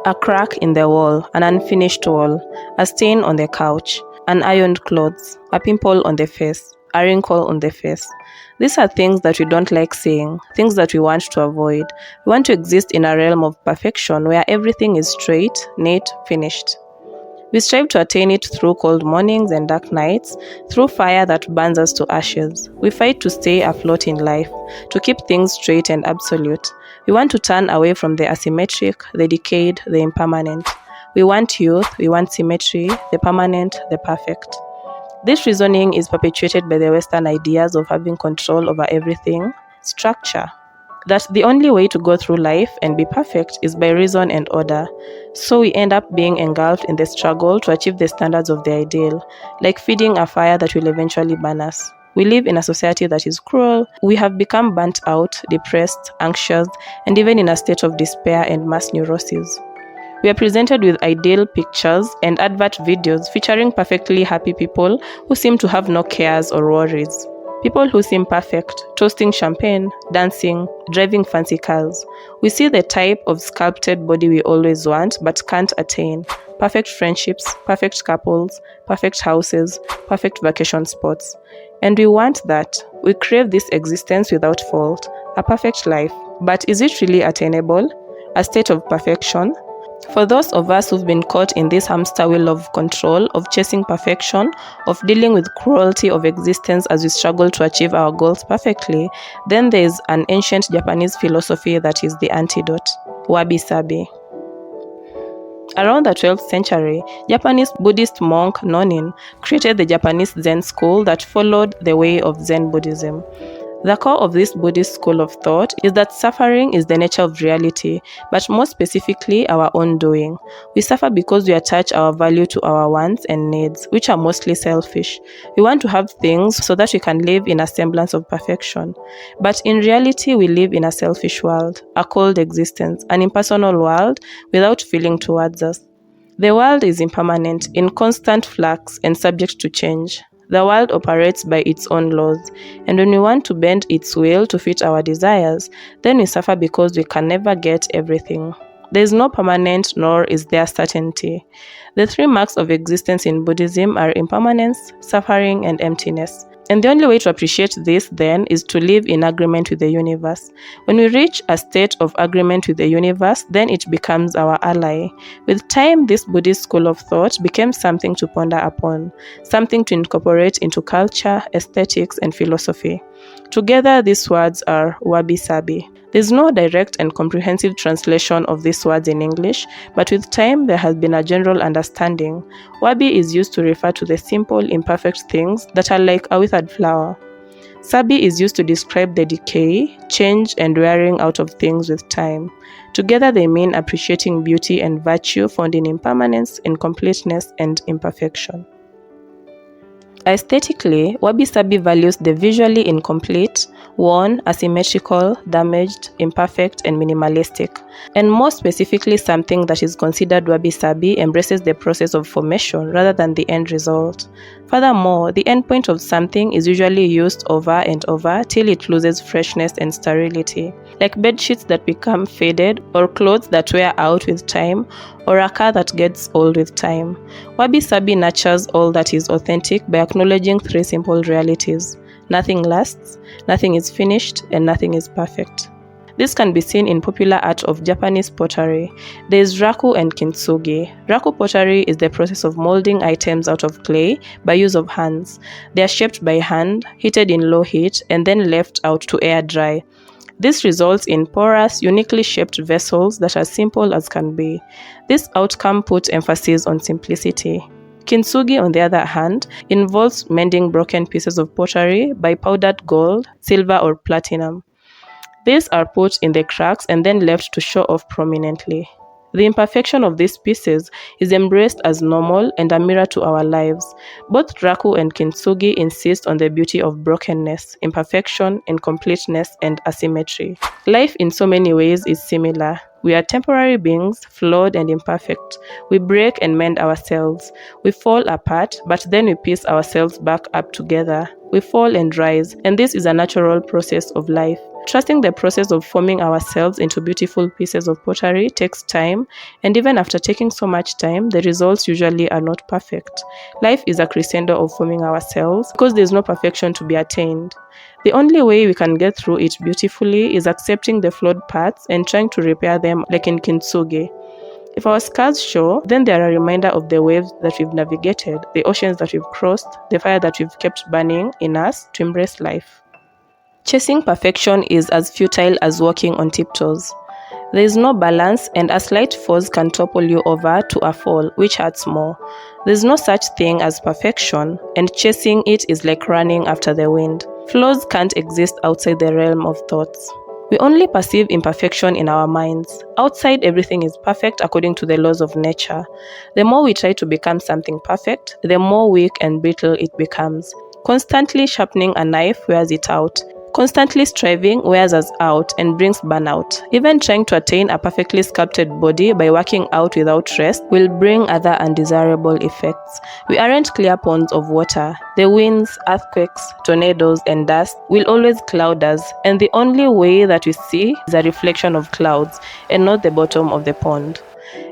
A crack in the wall, an unfinished wall, a stain on the couch, unironed clothes, a pimple on the face, a wrinkle on the face. These are things that we don't like seeing, things that we want to avoid. We want to exist in a realm of perfection where everything is straight, neat, finished. We strive to attain it through cold mornings and dark nights, through fire that burns us to ashes. We fight to stay afloat in life, to keep things straight and absolute. We want to turn away from the asymmetric, the decayed, the impermanent. We want youth, we want symmetry, the permanent, the perfect. This reasoning is perpetuated by the Western ideas of having control over everything, structure. That the only way to go through life and be perfect is by reason and order. So we end up being engulfed in the struggle to achieve the standards of the ideal, like feeding a fire that will eventually burn us. We live in a society that is cruel. We have become burnt out, depressed, anxious, and even in a state of despair and mass neurosis. We are presented with ideal pictures and advert videos featuring perfectly happy people who seem to have no cares or worries. People who seem perfect, toasting champagne, dancing, driving fancy cars. We see the type of sculpted body we always want but can't attain. Perfect friendships, perfect couples, perfect houses, perfect vacation spots. And we want that. We crave this existence without fault, a perfect life. But is it really attainable? A state of perfection? For those of us who've been caught in this hamster wheel of control, of chasing perfection, of dealing with cruelty of existence as we struggle to achieve our goals perfectly, then there is an ancient Japanese philosophy that is the antidote, Wabi Sabi. Around the 12th century, Japanese Buddhist monk Nonin created the Japanese Zen school that followed the way of Zen Buddhism. The core of this Buddhist school of thought is that suffering is the nature of reality, but more specifically our own doing. We suffer because we attach our value to our wants and needs, which are mostly selfish. We want to have things so that we can live in a semblance of perfection. But in reality, we live in a selfish world, a cold existence, an impersonal world without feeling towards us. The world is impermanent, in constant flux, and subject to change. The world operates by its own laws, and when we want to bend its will to fit our desires, then we suffer because we can never get everything. There is no permanent, nor is there certainty. The three marks of existence in Buddhism are impermanence, suffering, and emptiness. And the only way to appreciate this, then, is to live in agreement with the universe. When we reach a state of agreement with the universe, then it becomes our ally. With time, this Buddhist school of thought became something to ponder upon, something to incorporate into culture, aesthetics, and philosophy. Together, these words are Wabi Sabi. There's no direct and comprehensive translation of these words in English, but with time there has been a general understanding. Wabi is used to refer to the simple, imperfect things that are like a withered flower. Sabi is used to describe the decay, change, and wearing out of things with time. Together they mean appreciating beauty and virtue found in impermanence, incompleteness, and imperfection. Aesthetically, Wabi Sabi values the visually incomplete, worn, asymmetrical, damaged, imperfect, and minimalistic. And more specifically, something that is considered Wabi Sabi embraces the process of formation rather than the end result. Furthermore, the endpoint of something is usually used over and over till it loses freshness and sterility, like bedsheets that become faded, or clothes that wear out with time, or a car that gets old with time. Wabi Sabi nurtures all that is authentic by acknowledging three simple realities. Nothing lasts, nothing is finished, and nothing is perfect. This can be seen in popular art of Japanese pottery. There is raku and kintsugi. Raku pottery is the process of molding items out of clay by use of hands. They are shaped by hand, heated in low heat, and then left out to air dry. This results in porous, uniquely shaped vessels that are simple as can be. This outcome puts emphasis on simplicity. Kintsugi, on the other hand, involves mending broken pieces of pottery by powdered gold, silver, or platinum. These are put in the cracks and then left to show off prominently. The imperfection of these pieces is embraced as normal and a mirror to our lives. Both raku and kintsugi insist on the beauty of brokenness, imperfection, incompleteness, and asymmetry. Life in so many ways is similar. We are temporary beings, flawed and imperfect. We break and mend ourselves. We fall apart, but then we piece ourselves back up together. We fall and rise, and this is a natural process of life. Trusting the process of forming ourselves into beautiful pieces of pottery takes time, and even after taking so much time, the results usually are not perfect. Life is a crescendo of forming ourselves because there is no perfection to be attained. The only way we can get through it beautifully is accepting the flawed parts and trying to repair them like in kintsugi. If our scars show, then they are a reminder of the waves that we've navigated, the oceans that we've crossed, the fire that we've kept burning in us to embrace life. Chasing perfection is as futile as walking on tiptoes. There is no balance, and a slight force can topple you over to a fall, which hurts more. There is no such thing as perfection, and chasing it is like running after the wind. Flaws can't exist outside the realm of thoughts. We only perceive imperfection in our minds. Outside, everything is perfect according to the laws of nature. The more we try to become something perfect, the more weak and brittle it becomes. Constantly sharpening a knife wears it out. Constantly striving wears us out and brings burnout. Even trying to attain a perfectly sculpted body by working out without rest will bring other undesirable effects. We aren't clear ponds of water. The winds, earthquakes, tornadoes, and dust will always cloud us, and the only way that we see is a reflection of clouds and not the bottom of the pond.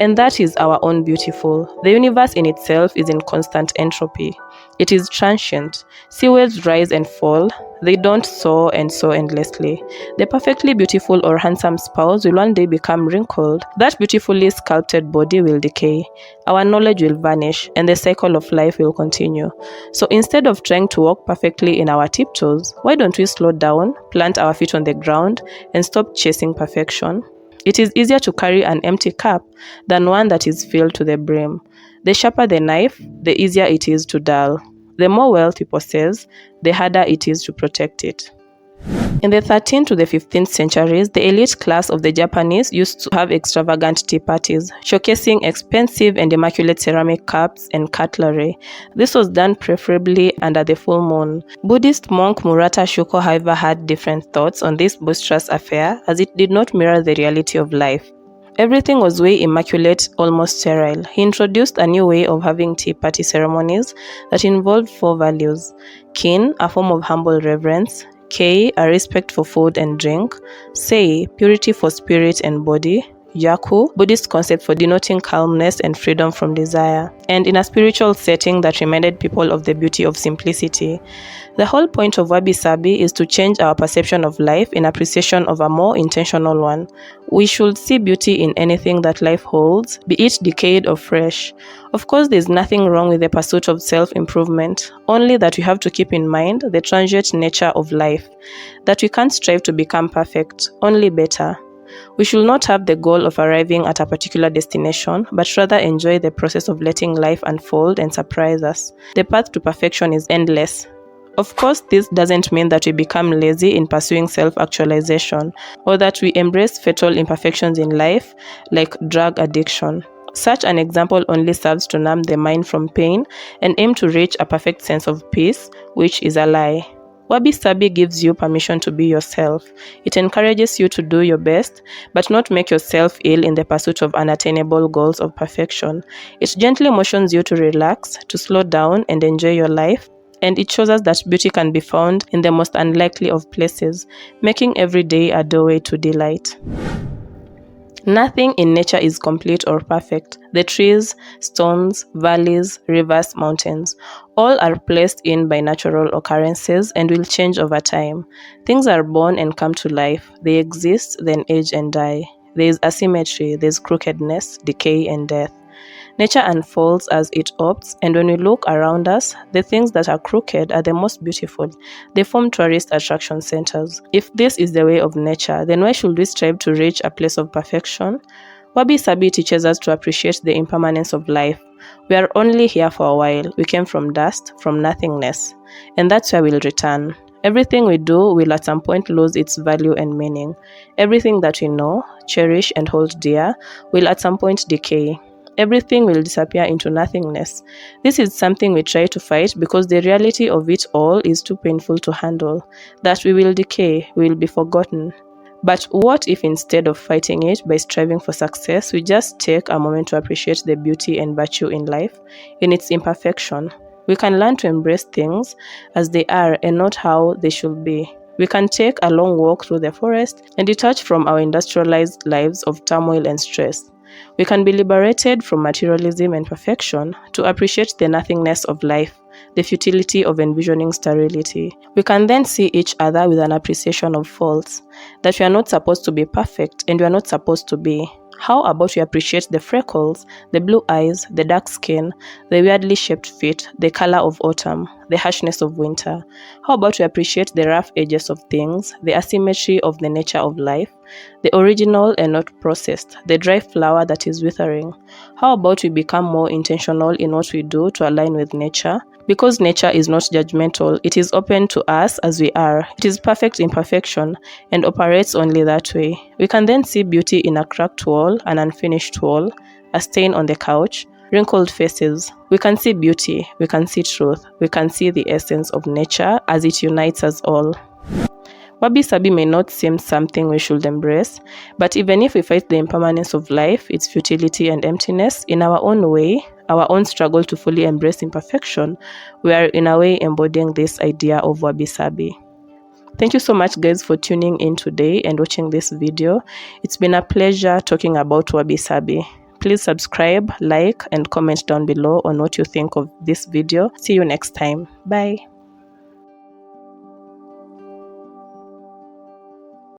And that is our own beautiful. The universe in itself is in constant entropy. It is transient. Sea waves rise and fall. They don't soar and soar endlessly. The perfectly beautiful or handsome spouse will one day become wrinkled. That beautifully sculpted body will decay. Our knowledge will vanish, and the cycle of life will continue. So instead of trying to walk perfectly in our tiptoes, why don't we slow down, plant our feet on the ground, and stop chasing perfection? It is easier to carry an empty cup than one that is filled to the brim. The sharper the knife, the easier it is to dull. The more wealth we possess, the harder it is to protect it. In the 13th to the 15th centuries, the elite class of the Japanese used to have extravagant tea parties, showcasing expensive and immaculate ceramic cups and cutlery. This was done preferably under the full moon. Buddhist monk Murata Shuko, however, had different thoughts on this boisterous affair, as it did not mirror the reality of life. Everything was way immaculate, almost sterile. He introduced a new way of having tea party ceremonies that involved 4 values. Kin, a form of humble reverence. Kei, a respect for food and drink. Sei, purity for spirit and body. Yaku, Buddhist concept for denoting calmness and freedom from desire, and in a spiritual setting that reminded people of the beauty of simplicity. The whole point of Wabi Sabi is to change our perception of life in appreciation of a more intentional one. We should see beauty in anything that life holds, be it decayed or fresh. Of course, there is nothing wrong with the pursuit of self-improvement, only that we have to keep in mind the transient nature of life, that we can't strive to become perfect, only better. We should not have the goal of arriving at a particular destination, but rather enjoy the process of letting life unfold and surprise us. The path to perfection is endless. Of course, this doesn't mean that we become lazy in pursuing self-actualization, or that we embrace fatal imperfections in life, like drug addiction. Such an example only serves to numb the mind from pain and aim to reach a perfect sense of peace, which is a lie. Wabi Sabi gives you permission to be yourself. It encourages you to do your best, but not make yourself ill in the pursuit of unattainable goals of perfection. It gently motions you to relax, to slow down and enjoy your life, and it shows us that beauty can be found in the most unlikely of places, making every day a doorway to delight. Nothing in nature is complete or perfect. The trees, stones, valleys, rivers, mountains, all are placed in by natural occurrences and will change over time. Things are born and come to life. They exist, then age and die. There is asymmetry, there is crookedness, decay and death. Nature unfolds as it opts, and when we look around us, the things that are crooked are the most beautiful. They form tourist attraction centers. If this is the way of nature, then why should we strive to reach a place of perfection? Wabi Sabi teaches us to appreciate the impermanence of life. We are only here for a while. We came from dust, from nothingness, and that's where we'll return. Everything we do will at some point lose its value and meaning. Everything that we know, cherish, and hold dear will at some point decay. Everything will disappear into nothingness. This is something we try to fight because the reality of it all is too painful to handle, that we will decay, we will be forgotten. But what if instead of fighting it by striving for success, we just take a moment to appreciate the beauty and virtue in life, in its imperfection? We can learn to embrace things as they are and not how they should be. We can take a long walk through the forest and detach from our industrialized lives of turmoil and stress. We can be liberated from materialism and perfection to appreciate the nothingness of life, the futility of envisioning sterility. We can then see each other with an appreciation of faults, that we are not supposed to be perfect and we are not supposed to be. How about we appreciate the freckles, the blue eyes, the dark skin, the weirdly shaped feet, the color of autumn, the harshness of winter? How about we appreciate the rough edges of things, the asymmetry of the nature of life, the original and not processed, the dry flower that is withering? How about we become more intentional in what we do to align with nature? Because nature is not judgmental, it is open to us as we are. It is perfect imperfection and operates only that way. We can then see beauty in a cracked wall, an unfinished wall, a stain on the couch, wrinkled faces. We can see beauty, we can see truth, we can see the essence of nature as it unites us all. Wabi Sabi may not seem something we should embrace, but even if we fight the impermanence of life, its futility and emptiness, in our own way, our own struggle to fully embrace imperfection, we are in a way embodying this idea of Wabi Sabi. Thank you so much guys for tuning in today and watching this video. It's been a pleasure talking about Wabi Sabi. Please subscribe, like, and comment down below on what you think of this video. See you next time. Bye.